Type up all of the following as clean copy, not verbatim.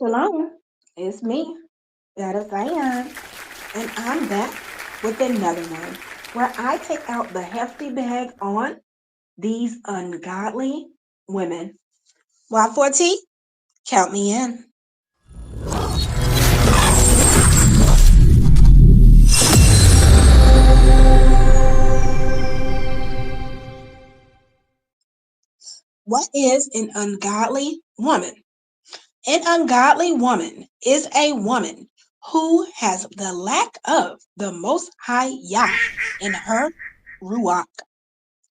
Shalom, it's me, Better Zion, and I'm back with another one where I take out the hefty bag on these ungodly women. Y4T, count me in. What is an ungodly woman? An ungodly woman is a woman who has the lack of the Most High Yah in her ruach,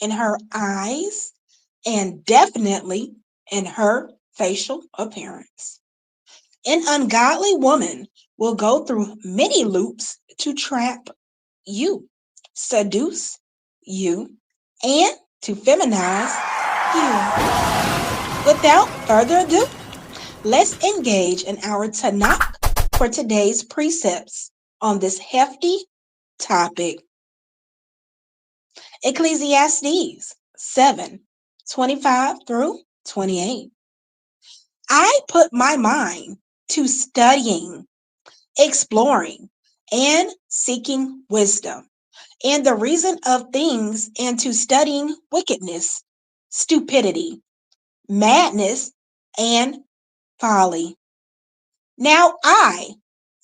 in her eyes, and definitely in her facial appearance. An ungodly woman will go through many loops to trap you, seduce you, and to feminize you. Without further ado, let's engage in our Tanakh for today's precepts on this hefty topic. Ecclesiastes 7:25 through 28. I put my mind to studying, exploring, and seeking wisdom, and the reason of things, and to studying wickedness, stupidity, madness, and folly. Now I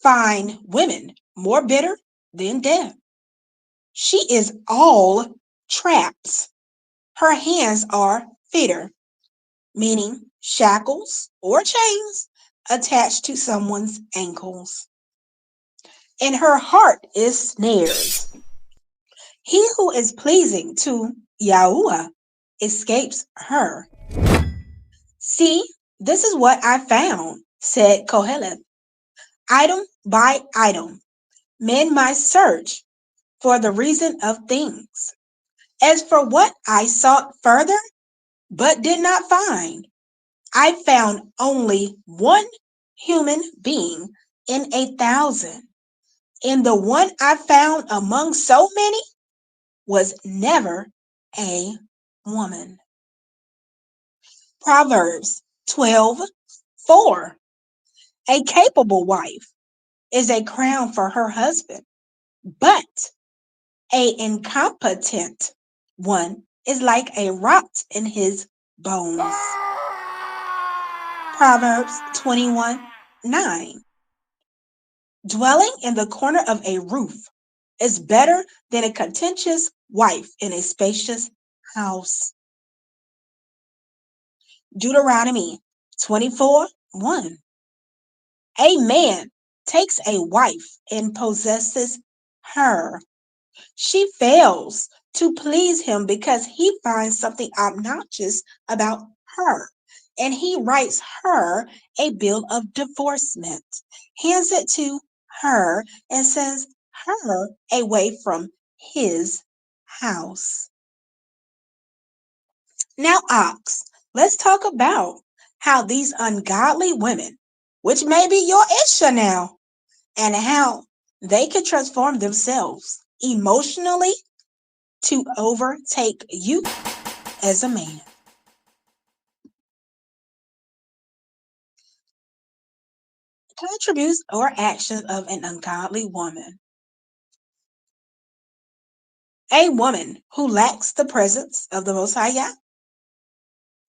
find women more bitter than death. She is all traps. Her hands are fetter, meaning shackles or chains attached to someone's ankles. And her heart is snares. He who is pleasing to Yahuwah escapes her. See, this is what I found, said Koheleth. Item by item, men might search for the reason of things. As for what I sought further, but did not find, I found only one human being in 1,000, and the one I found among so many was never a woman. Proverbs 12:4. A capable wife is a crown for her husband, but an incompetent one is like a rot in his bones. Proverbs 21:9. Dwelling in the corner of a roof is better than a contentious wife in a spacious house. Deuteronomy 24:1. A man takes a wife and possesses her. She fails to please him because he finds something obnoxious about her, and he writes her a bill of divorcement, hands it to her, and sends her away from his house. Now, Ox, let's talk about how these ungodly women, which may be your issue now, and how they can transform themselves emotionally to overtake you as a man. Attributes or actions of an ungodly woman. A woman who lacks the presence of the Most High Yah.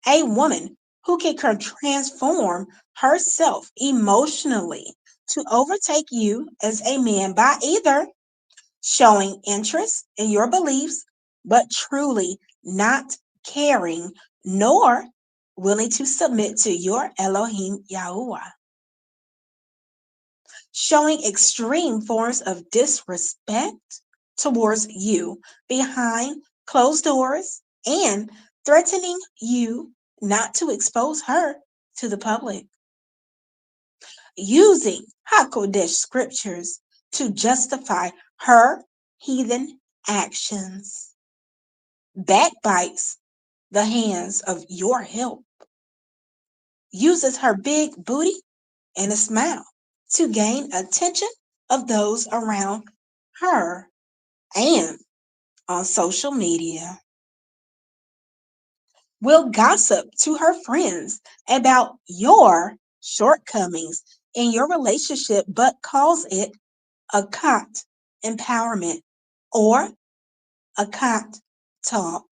A woman who can transform herself emotionally to overtake you as a man by either showing interest in your beliefs, but truly not caring nor willing to submit to your Elohim Yahuwah. Showing extreme forms of disrespect towards you behind closed doors and threatening you not to expose her to the public. Using Hakodesh scriptures to justify her heathen actions. Backbites the hands of your help. Uses her big booty and a smile to gain attention of those around her and on social media. Will gossip to her friends about your shortcomings in your relationship, but calls it a cot empowerment or a cot talk.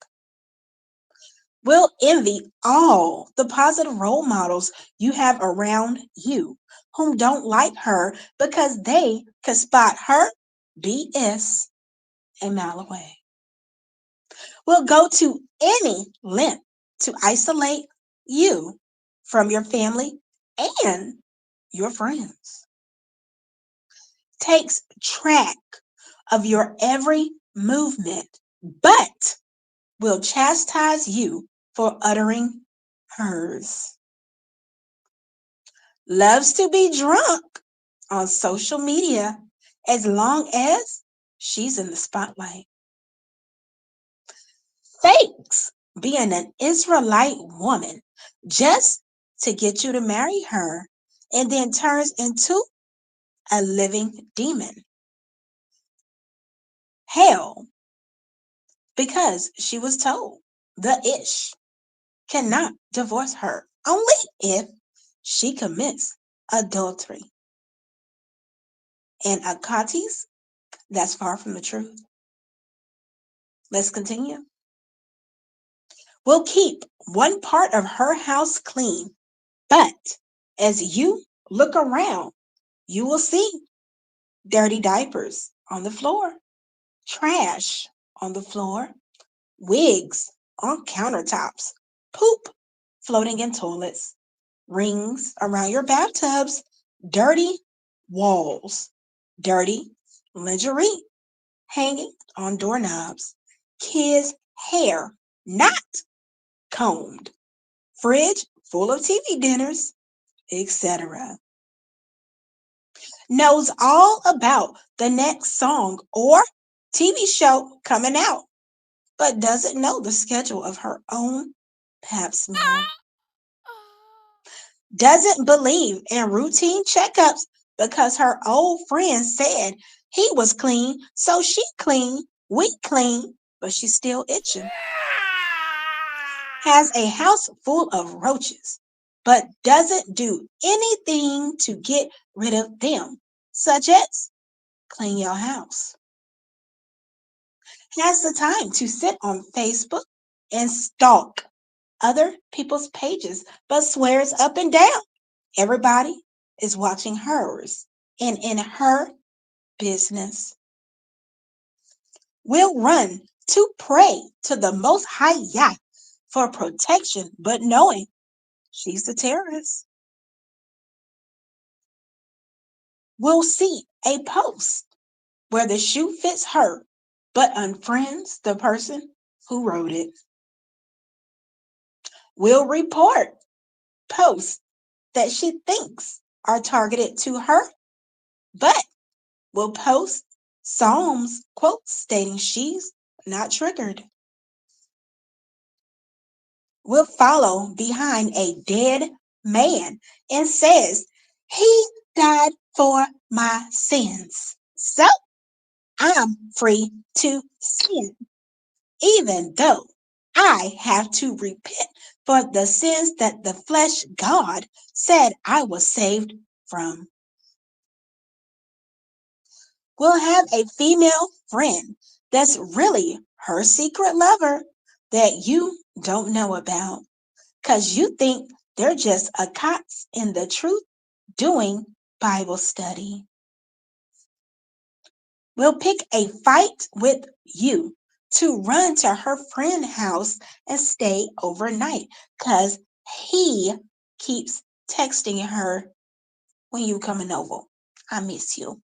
Will envy all the positive role models you have around you whom don't like her because they can spot her BS a mile away. Will go to any length to isolate you from your family and your friends. Takes track of your every movement, but will chastise you for uttering hers. Loves to be drunk on social media as long as she's in the spotlight. Fakes being an Israelite woman just to get you to marry her and then turns into a living demon. Hell, because she was told the ish cannot divorce her only if she commits adultery. And Akatis, that's far from the truth. Let's continue. Will keep one part of her house clean, but as you look around, you will see dirty diapers on the floor, trash on the floor, wigs on countertops, poop floating in toilets, rings around your bathtubs, dirty walls, dirty lingerie hanging on doorknobs, kids' hair not combed, fridge full of TV dinners, etc. Knows all about the next song or TV show coming out, but doesn't know the schedule of her own pap smear. Doesn't believe in routine checkups because her old friend said he was clean, so she clean, we clean, but she's still itching. Has a house full of roaches, but doesn't do anything to get rid of them, such as clean your house. Has the time to sit on Facebook and stalk other people's pages, but swears up and down everybody is watching hers and in her business. Will run to pray to the Most High Yah for protection, but knowing she's a terrorist. Will see a post where the shoe fits her, but unfriends the person who wrote it. Will report posts that she thinks are targeted to her, but will post Psalms quotes stating she's not triggered. Will follow behind a dead man and says he died for my sins. So I'm free to sin, even though I have to repent for the sins that the flesh God said I was saved from. Will have a female friend that's really her secret lover that you don't know about because you think they're just a cots in the truth doing Bible study. Will pick a fight with you to run to her friend's house and stay overnight because he keeps texting her, when you coming over? I miss you.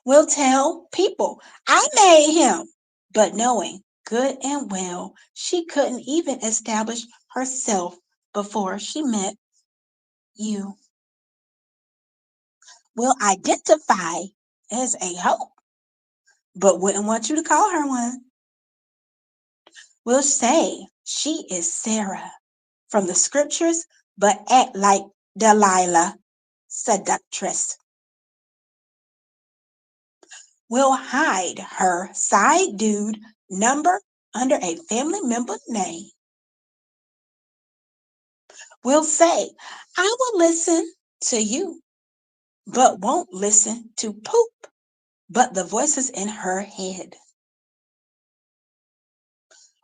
Will tell people, I made him, but knowing good and well she couldn't even establish herself before she met you. Will identify as a hoe, but wouldn't want you to call her one. Will say she is Sarah from the scriptures, but act like Delilah, Seductress. Will hide her side dude number under a family member name. will say, I will listen to you, but won't listen to poop, but the voices in her head.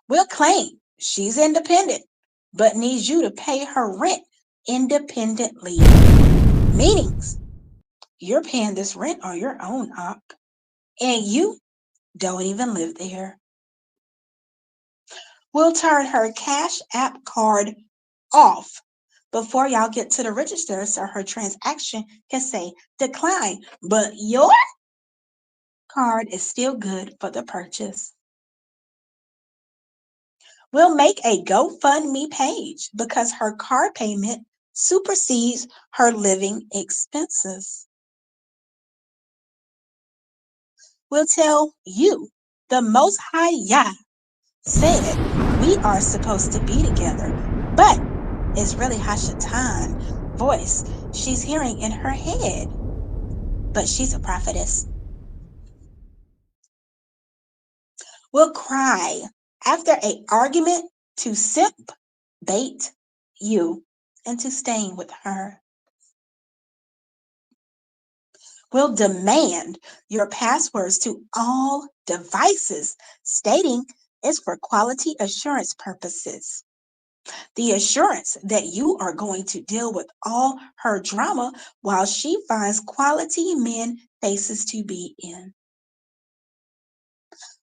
Will claim she's independent, but needs you to pay her rent independently. Meanings, you're paying this rent on your own, and you don't even live there. Will turn her Cash App card off before y'all get to the register so her transaction can say decline, but your card is still good for the purchase. Will make a GoFundMe page because her car payment supersedes her living expenses. Will tell you the Most High Yah said we are supposed to be together, but it's really Hashatan voice she's hearing in her head, but she's a prophetess. Will cry after an argument to simp bait you into staying with her. Will demand your passwords to all devices, stating it's for quality assurance purposes. The assurance that you are going to deal with all her drama while she finds quality men faces to be in.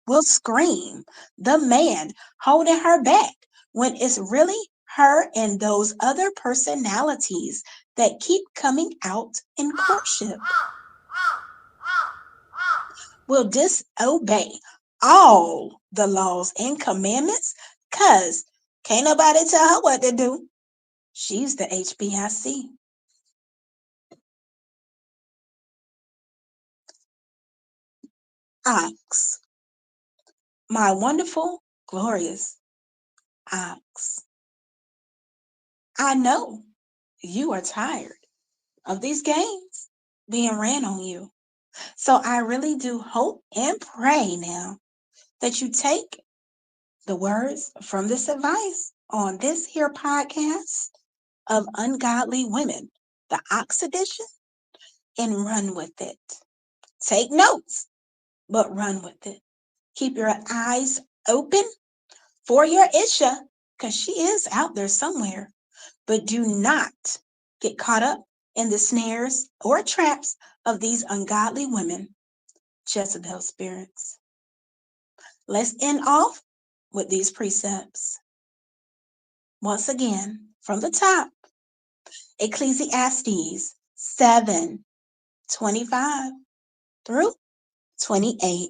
Will scream the man holding her back when it's really her and those other personalities that keep coming out in courtship. Will disobey all the laws and commandments because can't nobody tell her what to do. She's the HBIC. Ox, my wonderful, glorious ox. I know you are tired of these games being ran on you. So I really do hope and pray now that you take the words from this advice on this here podcast of Ungodly Women, the Ox edition, and run with it. Take notes, but run with it. Keep your eyes open for your Isha, because she is out there somewhere. But do not get caught up in the snares or traps of these ungodly women, Jezebel spirits. Let's end off with these precepts. Once again, from the top, Ecclesiastes 7:25 through 28.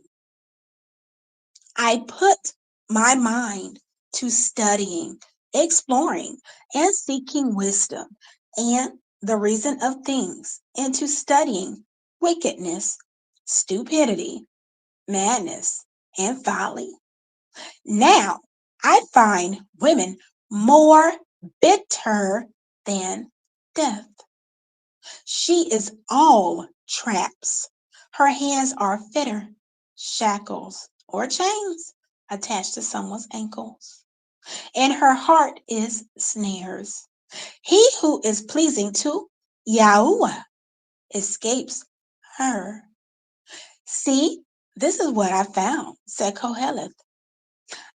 I put my mind to studying, exploring, and seeking wisdom and the reason of things, and to studying wickedness, stupidity, madness, and folly. Now I find women more bitter than death. She is all traps. Her hands are fitter, shackles, or chains attached to someone's ankles. And her heart is snares. He who is pleasing to Yahuwah escapes her. See, this is what I found, said Koheleth,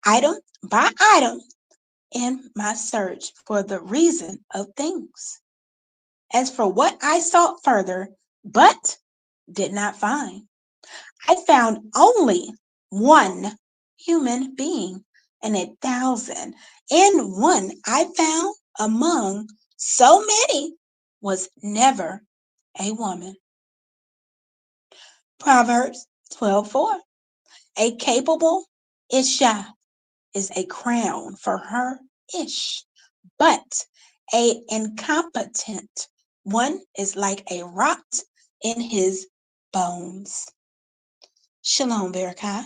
item by item in my search for the reason of things. As for what I sought further, but did not find, I found only one human being and 1,000, and one I found among so many was never a woman. Proverbs 12:4. A capable Isha is a crown for her ish, but a incompetent one is like a rot in his bones. Shalom, Barakai.